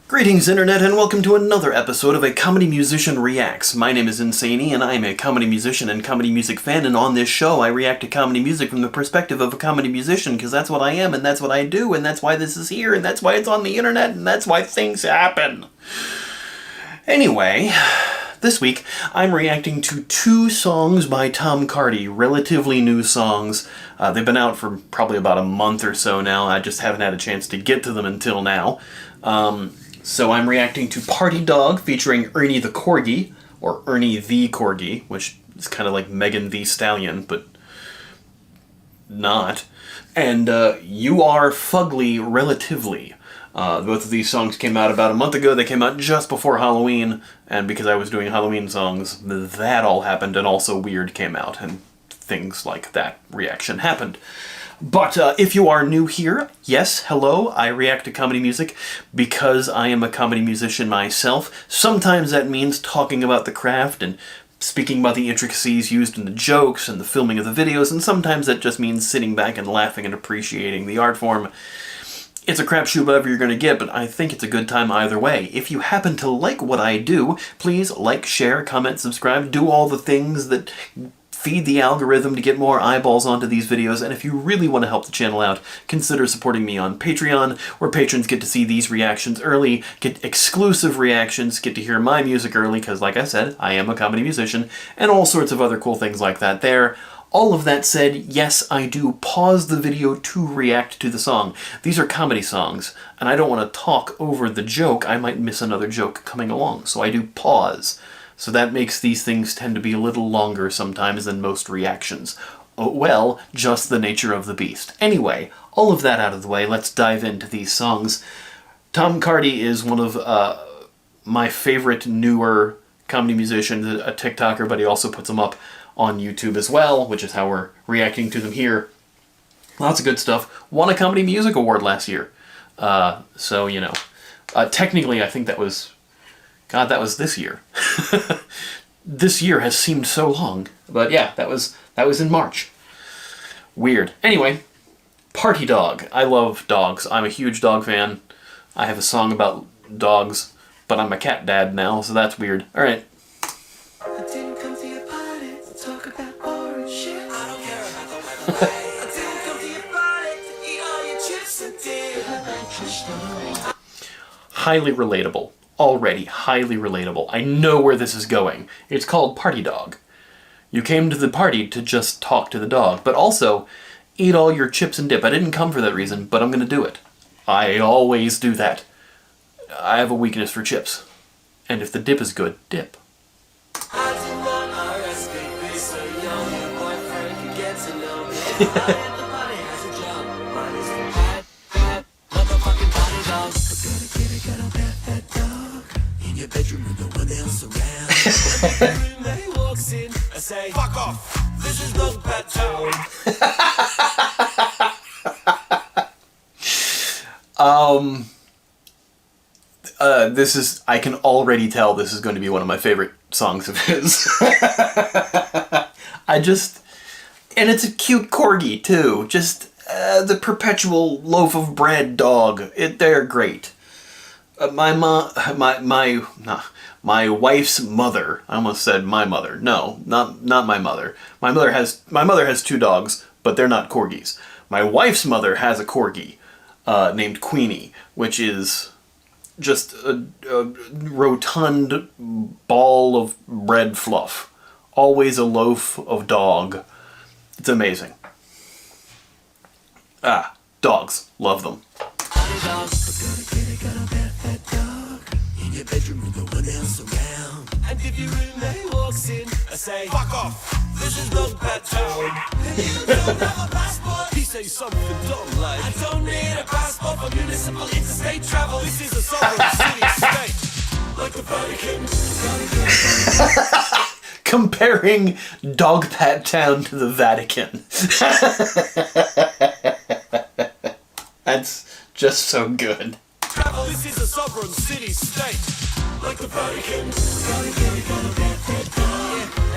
Greetings, Internet, and welcome to another episode of A Comedy Musician Reacts. My name is Insaney, and I am a comedy musician and comedy music fan, and on this show I react to comedy music from the perspective of a comedy musician, because that's what I am, and that's what I do, and that's why this is here, and that's why it's on the Internet, and that's why things happen. Anyway, this week I'm reacting to two songs by Tom Cardy, relatively new songs. They've been out for probably about a month or so now. I just haven't had a chance to get to them until now. So I'm reacting to Party Dog featuring Ernie the Corgi, or Ernie the Corgi, which is kind of like Megan the Stallion, but not. And You Are Fugly Relatively. Both of these songs came out about a month ago. They came out just before Halloween, and because I was doing Halloween songs, that all happened, and also Weird came out, and things like that reaction happened. But if you are new here, yes, hello, I react to comedy music because I am a comedy musician myself. Sometimes that means talking about the craft and speaking about the intricacies used in the jokes and the filming of the videos, and sometimes that just means sitting back and laughing and appreciating the art form. It's a crapshoot whatever you're going to get, but I think it's a good time either way. If you happen to like what I do, please like, share, comment, subscribe, do all the things that feed the algorithm to get more eyeballs onto these videos, and if you really want to help the channel out, consider supporting me on Patreon, where patrons get to see these reactions early, get exclusive reactions, get to hear my music early, because like I said, I am a comedy musician, and all sorts of other cool things like that there. All of that said, yes, I do pause the video to react to the song. These are comedy songs, and I don't want to talk over the joke. I might miss another joke coming along, so I do pause. So that makes these things tend to be a little longer sometimes than most reactions. Oh, well, just the nature of the beast. Anyway, all of that out of the way, let's dive into these songs. Tom Cardy is one of my favorite newer comedy musicians, a TikToker, but he also puts them up on YouTube as well, which is how we're reacting to them here. Lots of good stuff. Won a Comedy Music Award last year. So, you know, technically I think that was... God, that was this year. This year has seemed so long. But yeah, that was in March. Weird. Anyway, Party Dog. I love dogs. I'm a huge dog fan. I have a song about dogs, but I'm a cat dad now, so that's weird. Alright. I didn't come to your party to talk about boring shit. I don't care about the weather. I didn't come to your party to eat all your chips and dip. Highly relatable. Already highly relatable. I know where this is going. It's called Party Dog. You came to the party to just talk to the dog, but also eat all your chips and dip. I didn't come for that reason, but I'm going to do it. I always do that. I have a weakness for chips. And if the dip is good, dip. I didn't want RSVP so young your boyfriend could get to know me. Everybody has a job. Mine is the bad motherfucking party dog. Gotta pet that dog in your bedroom with no one else around. Roommate walks in, I say, fuck off. This is not pet town. This is, I can already tell this is going to be one of my favorite songs of his. And it's a cute corgi too. Just the perpetual loaf of bread dog. They're great. My wife's mother. I almost said my mother. No, not my mother. My mother has two dogs, but they're not corgis. My wife's mother has a corgi named Queenie, which is just a rotund ball of bread fluff. Always a loaf of dog. It's amazing. Dogs. Love them. Bedroom with no one else around. And if your roommate walks in, I say, fuck off, this is not pet town. You don't have a passport. He says something dumb like, I don't need a passport for municipal interstate travel. This is a sovereign city-state. Like the Vatican. Comparing Dog Pat Town to the Vatican. That's just so good. Travel, this is a sovereign city-state. Like the Vatican. Yeah,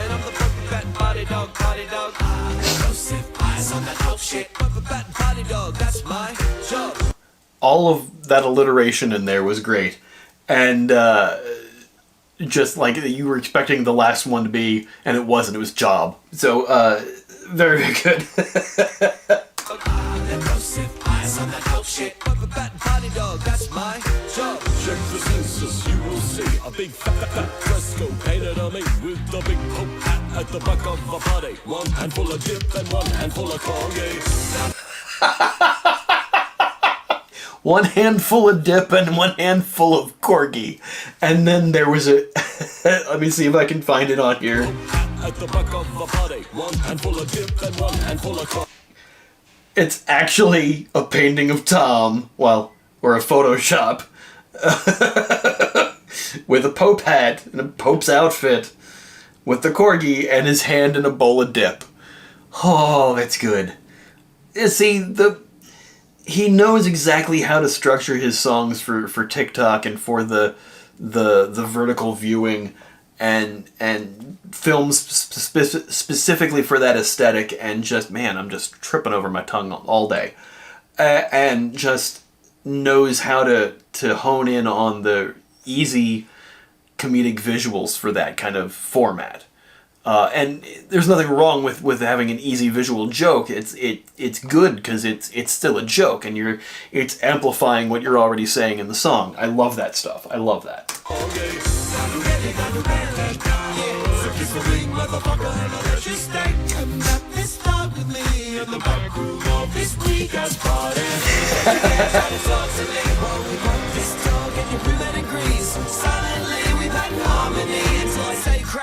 and I'm the perfect fat party dog, party dog. Explosive eyes on that dope shit. Perfect fat party dog, that's my job. All of that alliteration in there was great. And just like you were expecting the last one to be, and it wasn't. It was Job. So very, very good. Eyes on that dope shit. Bat body dog, that's my job. Check the census, you will see a big fat fresco painted on me with the big pope hat at the back of the body. One handful of dip and one handful of corned. One handful of dip and one handful of corgi. And then there was a... let me see if I can find it on here. At the back of the body. One handful of dip and one handful of corgi. It's actually a painting of Tom, well, or a Photoshop, with a Pope hat and a Pope's outfit, with the corgi and his hand in a bowl of dip. Oh, that's good. You see, he knows exactly how to structure his songs for TikTok and for the vertical viewing and films specifically for that aesthetic, and just, man, I'm just tripping over my tongue all day. And just knows how to hone in on the easy comedic visuals for that kind of format. And there's nothing wrong with having an easy visual joke. It's good because it's still a joke, and it's amplifying what you're already saying in the song. I love that stuff. I love that.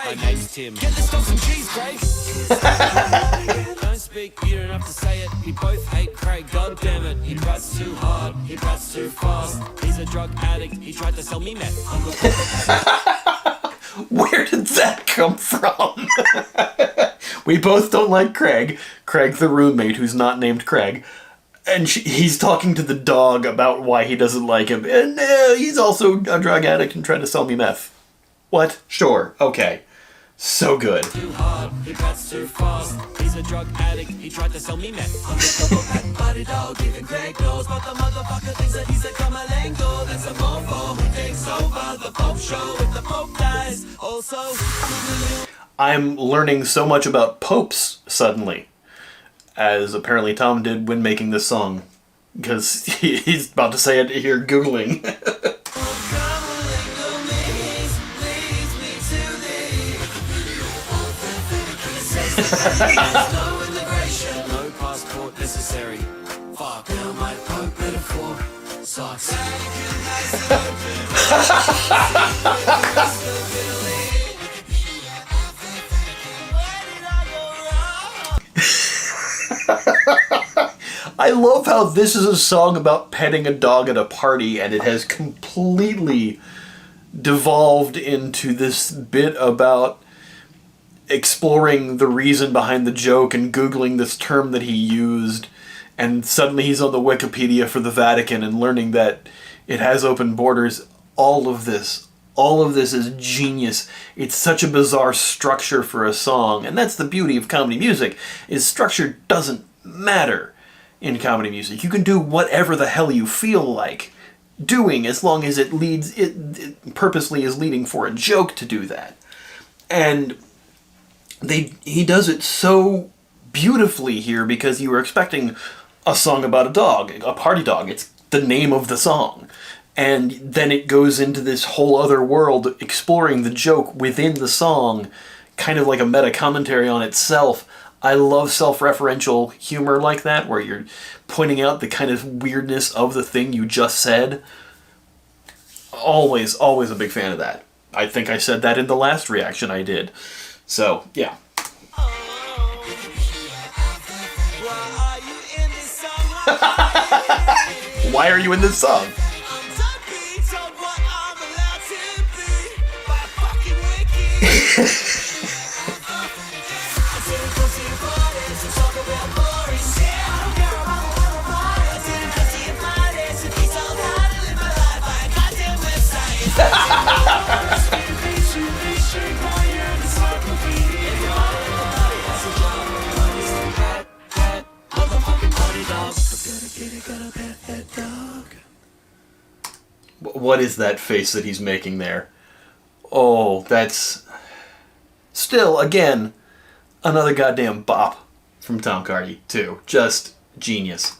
My name's Tim. Get this dog some cheese, Craig. Don't speak, you don't have to say it. We both hate Craig, god damn it. He brats too hard, he brats too fast. He's a drug addict, he tried to sell me meth. Where did that come from? We both don't like Craig. Craig, the roommate, who's not named Craig. And he's talking to the dog about why he doesn't like him. And he's also a drug addict and trying to sell me meth. What? Sure. Okay. So good. Too hard, he brats too fast. He's a drug addict, he tried to sell me meth. Body dog, giving Craig knows, but the motherfucker thinks that he's a Kamalengo. That's a mofo who takes over the Pope show if the Pope dies. Also, I'm learning so much about popes suddenly, as apparently Tom did when making this song, because he's about to say it here Googling. no immigration, no passport necessary. Fuck, now my Pope metaphor sucks. I love how this is a song about petting a dog at a party, and it has completely devolved into this bit about exploring the reason behind the joke and Googling this term that he used, and suddenly he's on the Wikipedia for the Vatican and learning that it has open borders. All of this is genius. It's such a bizarre structure for a song, and that's the beauty of comedy music, is structure doesn't matter in comedy music. You can do whatever the hell you feel like doing, as long as it purposely is leading for a joke to do that. And he does it so beautifully here, because you were expecting a song about a dog, a party dog. It's the name of the song. And then it goes into this whole other world, exploring the joke within the song, kind of like a meta commentary on itself. I love self-referential humor like that, where you're pointing out the kind of weirdness of the thing you just said. Always a big fan of that. I think I said that in the last reaction I did. So, yeah. Why are you in this song? What is that face that he's making there? Oh, that's... Still, again, another goddamn bop from Tom Cardy, too. Just genius.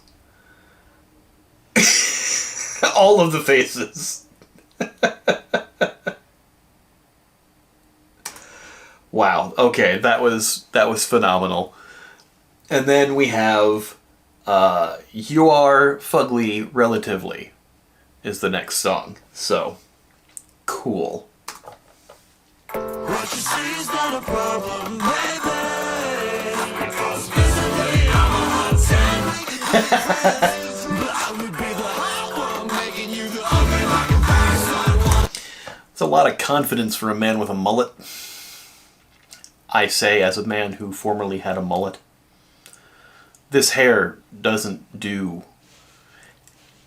All of the faces. Wow, okay, that was phenomenal. And then we have You Are Fugly Relatively is the next song. So, cool. What you see is not a problem, baby. Because physically I'm a hot 10. But I would be the hot one, making you the ugly like a backside one. It's a lot of confidence for a man with a mullet. I say as a man who formerly had a mullet. This hair doesn't do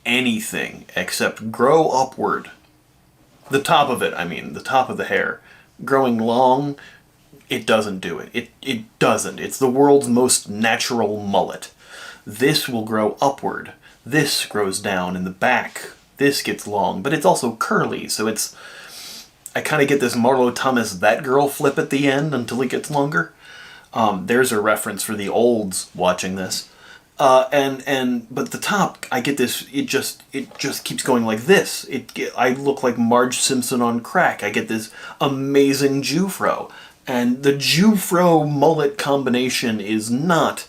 anything except grow upward. The top of it, I mean, the top of the hair. Growing long, it doesn't do it. It doesn't. It's the world's most natural mullet. This will grow upward. This grows down in the back. This gets long, but it's also curly, so it's... I kind of get this Marlo Thomas That Girl flip at the end until it gets longer. There's a reference for the olds watching this. But the top, I get this, it just keeps going like this. I look like Marge Simpson on crack. I get this amazing Jufro. And the Jufro mullet combination is not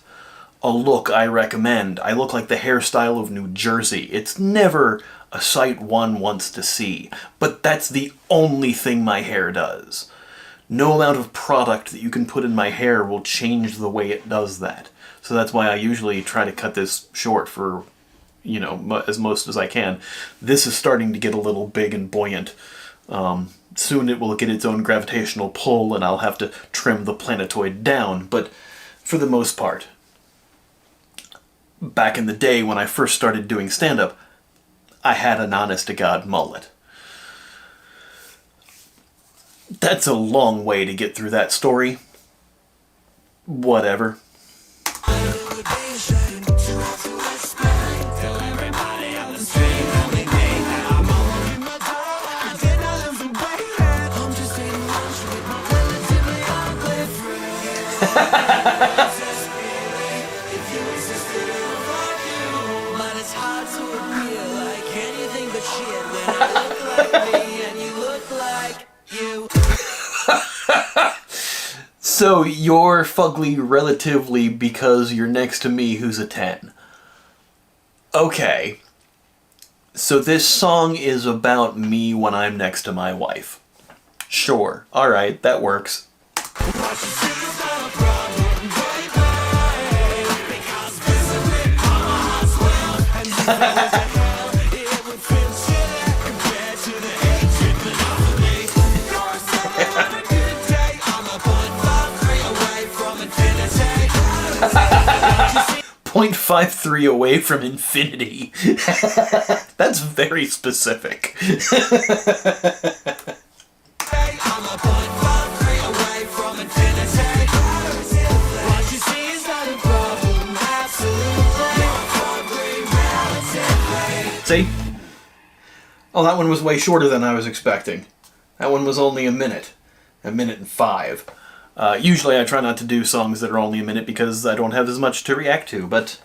a look I recommend. I look like the hairstyle of New Jersey. It's never a sight one wants to see. But that's the only thing my hair does. No amount of product that you can put in my hair will change the way it does that. So that's why I usually try to cut this short for, you know, as most as I can. This is starting to get a little big and buoyant. Soon it will get its own gravitational pull and I'll have to trim the planetoid down. But for the most part, back in the day when I first started doing stand-up, I had an honest-to-God mullet. That's a long way to get through that story. Whatever. But it's hard to appear like anything but shit when I look like me and you look like you. So you're fugly relatively because you're next to me who's a 10. Okay. So this song is about me when I'm next to my wife. Sure. Alright, that works. .53 away from infinity. That's very specific. See? Oh, that one was way shorter than I was expecting. That one was only a minute and 5. Usually I try not to do songs that are only a minute because I don't have as much to react to, but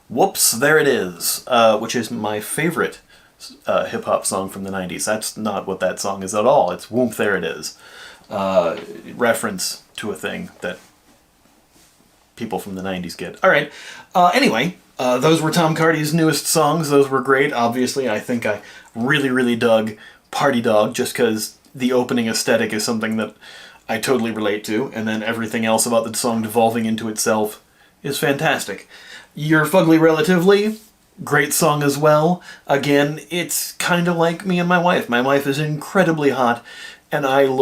whoops, there it is, which is my favorite hip-hop song from the 90s. That's not what that song is at all. It's Whoop, There It Is. Reference to a thing that people from the 90s get. Alright, anyway, those were Tom Cardy's newest songs. Those were great. Obviously, I think I really dug Party Dog just because the opening aesthetic is something that I totally relate to, and then everything else about the song devolving into itself is fantastic. You're Fugly Relatively, great song as well. Again, it's kind of like me and my wife. My wife is incredibly hot, and I'm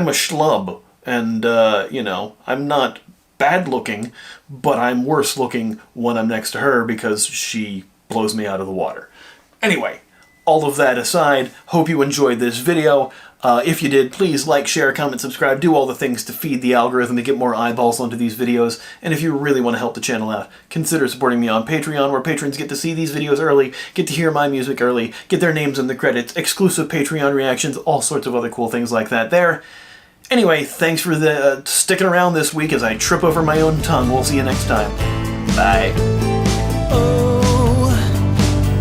a schlub, and, you know, I'm not bad looking, but I'm worse looking when I'm next to her because she blows me out of the water. Anyway, all of that aside, hope you enjoyed this video. If you did, please like, share, comment, subscribe, do all the things to feed the algorithm to get more eyeballs onto these videos. And if you really want to help the channel out, consider supporting me on Patreon, where patrons get to see these videos early, get to hear my music early, get their names in the credits, exclusive Patreon reactions, all sorts of other cool things like that there. Anyway, thanks for sticking around this week as I trip over my own tongue. We'll see you next time. Bye.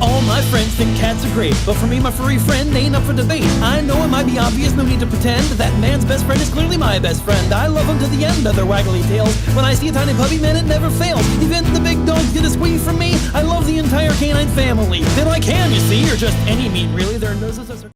All my friends think cats are great, but for me, my furry friend ain't up for debate. I know it might be obvious, no need to pretend that man's best friend is clearly my best friend. I love them to the end of their waggly tails. When I see a tiny puppy, man, it never fails. Even the big dogs get a squeeze from me. I love the entire canine family. They're like ham, you see, or just any meat, really. Their noses are